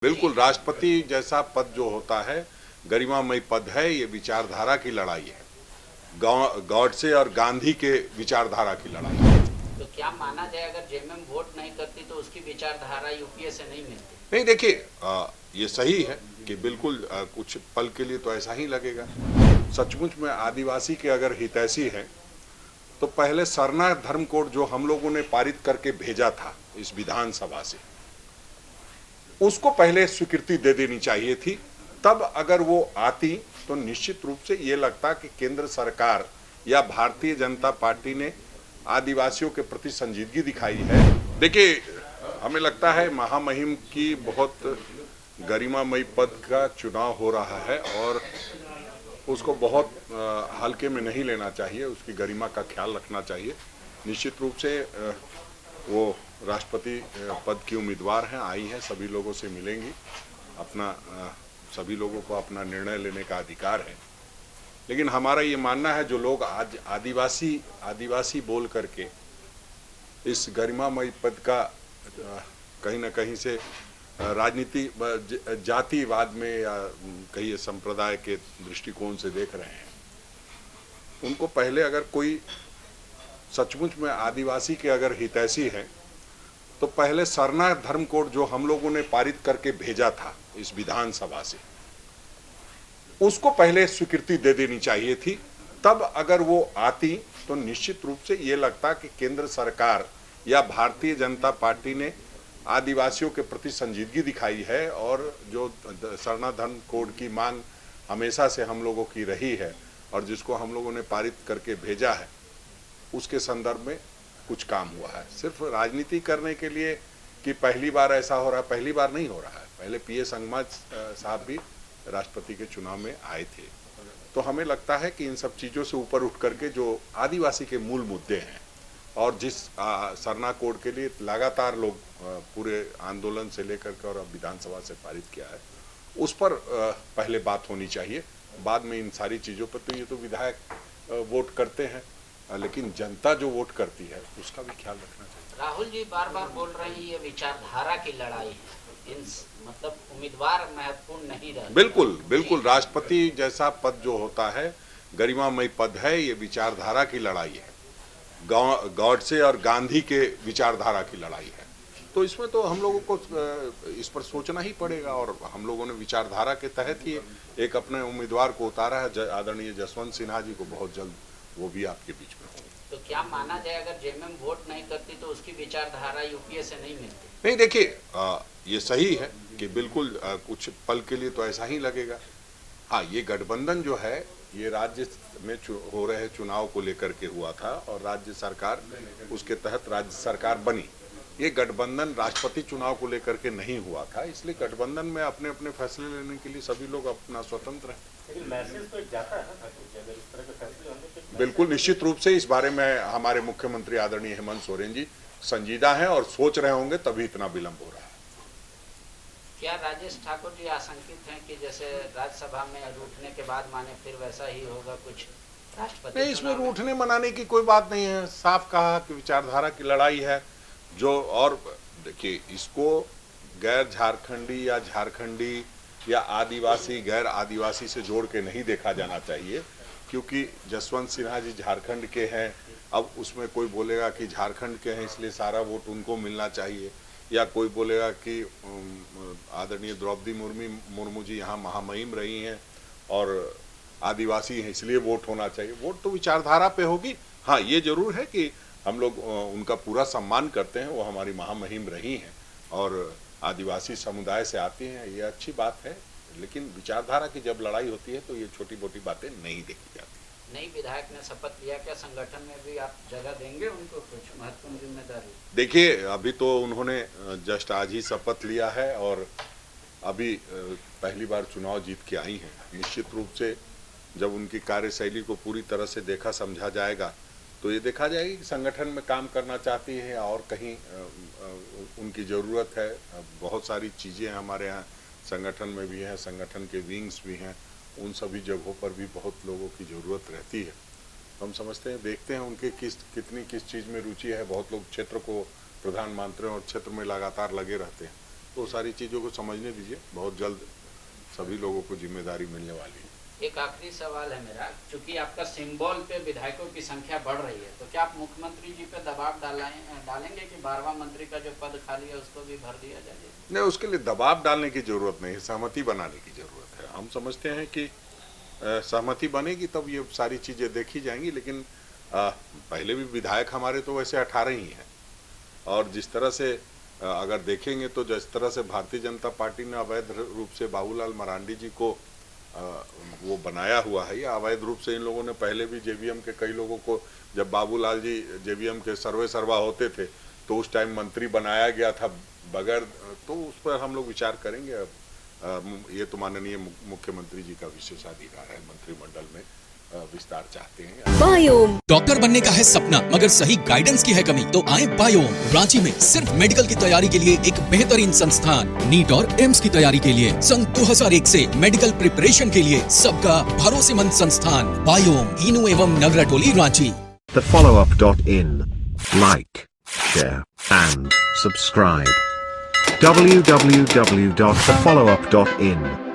बिल्कुल, राष्ट्रपति जैसा पद जो होता है गरिमामय पद है। ये विचारधारा की लड़ाई है, गॉडसे और गांधी के विचारधारा की लड़ाई है। तो क्या माना जाए अगर जेएमएम वोट नहीं करती तो उसकी विचारधारा यूपीए से नहीं मिलती? नहीं, देखिए, ये सही है कि बिल्कुल कुछ पल के लिए तो ऐसा ही लगेगा। सचमुच में आदिवासी के अगर हितैषी हैं तो पहले सरना धर्म कोड जो हम लोगों ने पारित करके भेजा था इस विधानसभा से, उसको पहले स्वीकृति दे देनी चाहिए थी। तब अगर वो आती तो निश्चित रूप से ये लगता कि केंद्र सरकार या भारतीय जनता पार्टी ने आदिवासियों के प्रति संजीदगी दिखाई है। देखिए, हमें लगता है महामहिम की बहुत गरिमामय पद का चुनाव हो रहा है और उसको बहुत हल्के में नहीं लेना चाहिए, उसकी गरिमा का ख्याल रखना चाहिए। निश्चित रूप से वो राष्ट्रपति पद की उम्मीदवार हैं, आई हैं, सभी लोगों से मिलेंगी, अपना सभी लोगों को अपना निर्णय लेने का अधिकार है। लेकिन हमारा ये मानना है जो लोग आज आदिवासी बोल करके इस गरिमामय पद का कहीं ना कहीं से राजनीति जातिवाद में या कहीं संप्रदाय के दृष्टिकोण से देख रहे हैं, उनको पहले अगर कोई सचमुच में आदिवासी के अगर हितैषी हैं तो पहले सरना धर्म कोड जो हम लोगों ने पारित करके भेजा था इस विधानसभा से, उसको पहले स्वीकृति दे देनी चाहिए थी। तब अगर वो आती तो निश्चित रूप से ये लगता कि केंद्र सरकार या भारतीय जनता पार्टी ने आदिवासियों के प्रति संजीदगी दिखाई है और जो सरना धर्म कोड की मांग हमेशा से हम लोगों की रही है और जिसको हम लोगों ने पारित करके भेजा है, उसके संदर्भ में कुछ काम हुआ है। सिर्फ राजनीति करने के लिए कि पहली बार ऐसा हो रहा है, पहली बार नहीं हो रहा है। पहले पीए संगमा साहब भी राष्ट्रपति के चुनाव में आए थे। तो हमें लगता है कि इन सब चीज़ों से ऊपर उठ करके जो आदिवासी के मूल मुद्दे हैं और जिस सरना कोड के लिए लगातार लोग पूरे आंदोलन से लेकर के और अब विधानसभा से पारित किया है, उस पर पहले बात होनी चाहिए। बाद में इन सारी चीज़ों पर तो ये तो विधायक वोट करते हैं, लेकिन जनता जो वोट करती है उसका भी ख्याल रखना चाहिए। राहुल जी बार बार बोल रहे हैं ये विचारधारा की लड़ाई है, मतलब उम्मीदवार महत्वपूर्ण नहीं रहता। बिल्कुल बिल्कुल, राष्ट्रपति जैसा पद जो होता है गरिमामय पद है। ये विचारधारा की लड़ाई है, गॉडसे और गांधी के विचारधारा की लड़ाई है। तो इसमें तो हम लोगों को इस पर सोचना ही पड़ेगा और हम लोगों ने विचारधारा के तहत ही एक अपने उम्मीदवार को उतारा है, आदरणीय जसवंत सिन्हा जी को। बहुत जल्द वो भी आपके बीच में होंगे। तो क्या माना जाए अगर जेएमएम वोट नहीं करती तो उसकी विचारधारा यूपीए से नहीं मिलती? नहीं, देखिए, ये सही है कि बिल्कुल कुछ पल के लिए तो ऐसा ही लगेगा। हाँ, ये गठबंधन जो है ये राज्य में हो रहे चुनाव को लेकर के हुआ था और राज्य सरकार उसके तहत राज्य सरकार बनी। ये गठबंधन राष्ट्रपति चुनाव को लेकर के नहीं हुआ था, इसलिए गठबंधन में अपने अपने फैसले लेने के लिए सभी लोग अपना स्वतंत्र हैं। लेकिन मैसेज तो जाता है ना, अगर इस तरह के फैसले होंगे तो बिल्कुल, निश्चित रूप से इस बारे में हमारे मुख्यमंत्री आदरणीय हेमंत सोरेन जी संजीदा हैं और सोच रहे होंगे, तभी इतना विलंब हो रहा है। क्या राजेश ठाकुर जी आशंकित हैं कि जैसे राज्यसभा में रूठने के बाद माने फिर वैसा ही होगा कुछ राष्ट्रपति? नहीं, इसमें रूठने मनाने की कोई बात नहीं है। साफ कहा कि विचारधारा की लड़ाई है जो, और देखिए, इसको गैर झारखंडी या झारखंडी या आदिवासी गैर आदिवासी से जोड़ के नहीं देखा जाना चाहिए, क्योंकि जसवंत सिन्हा जी झारखंड के हैं। अब उसमें कोई बोलेगा कि झारखंड के हैं इसलिए सारा वोट उनको मिलना चाहिए, या कोई बोलेगा कि आदरणीय द्रौपदी मुर्मू जी यहाँ महामहिम रही हैं और आदिवासी हैं इसलिए वोट होना चाहिए। वोट तो विचारधारा पे होगी। हाँ, ये जरूर है कि हम लोग उनका पूरा सम्मान करते हैं, वो हमारी महामहिम रही हैं और आदिवासी समुदाय से आती हैं, ये अच्छी बात है। लेकिन विचारधारा की जब लड़ाई होती है तो ये छोटी मोटी बातें नहीं देखी जाती। नई विधायक ने शपथ लिया, क्या संगठन में भी आप जगह देंगे उनको कुछ महत्वपूर्ण जिम्मेदारी? देखिए, अभी तो उन्होंने जस्ट आज ही शपथ लिया है और अभी पहली बार चुनाव जीत के आई हैं। निश्चित रूप से जब उनकी कार्यशैली को पूरी तरह से देखा समझा जाएगा तो ये देखा जाएगा कि संगठन में काम करना चाहती है और कहीं उनकी ज़रूरत है। बहुत सारी चीज़ें हमारे यहाँ संगठन में भी हैं, संगठन के विंग्स भी हैं, उन सभी जगहों पर भी बहुत लोगों की ज़रूरत रहती है। हम समझते हैं, देखते हैं उनके कितनी किस चीज़ में रुचि है। बहुत लोग क्षेत्र को प्रधान मानते हैं और क्षेत्र में लगातार लगे रहते हैं। तो सारी चीज़ों को समझने दीजिए, बहुत जल्द सभी लोगों को जिम्मेदारी मिलने वाली है। एक आखिरी सवाल है मेरा, चूंकि आपका सिंबल पे विधायकों की संख्या बढ़ रही है, तो क्या आप मुख्यमंत्री जी पे दबाव डालेंगे कि 12वां मंत्री का जो पद खाली है उसको भी भर दिया जाए? नहीं, उसके लिए दबाव डालने की जरूरत नहीं है, सहमति बनाने की जरूरत है। हम समझते हैं कि सहमति बनेगी तब ये सारी चीज़ें देखी जाएंगी, लेकिन पहले भी विधायक हमारे तो वैसे 18 ही हैं, और जिस तरह से अगर देखेंगे तो जिस तरह से भारतीय जनता पार्टी ने अवैध रूप से बाबूलाल मरांडी जी को वो बनाया हुआ है, या अवैध रूप से इन लोगों ने पहले भी जेवीएम के कई लोगों को, जब बाबूलाल जी जेवीएम के सर्वे सर्वा होते थे तो उस टाइम मंत्री बनाया गया था बगैर, तो उस पर हम लोग विचार करेंगे। ये तो माननीय मुख्यमंत्री जी का विशेषाधिकार है, मंत्रिमंडल में विस्तार चाहते हैं। बायोम डॉक्टर बनने का है सपना, मगर सही गाइडेंस की है कमी, तो आए बायोम। रांची में सिर्फ मेडिकल की तैयारी के लिए एक बेहतरीन संस्थान, नीट और एम्स की तैयारी के लिए सन 2001 से मेडिकल प्रिपरेशन के लिए सबका भरोसेमंद संस्थान बायोम, इनू एवं नगरा टोली, Ranchi. thefollowup.in. Like, share, and subscribe. www.thefollowup.in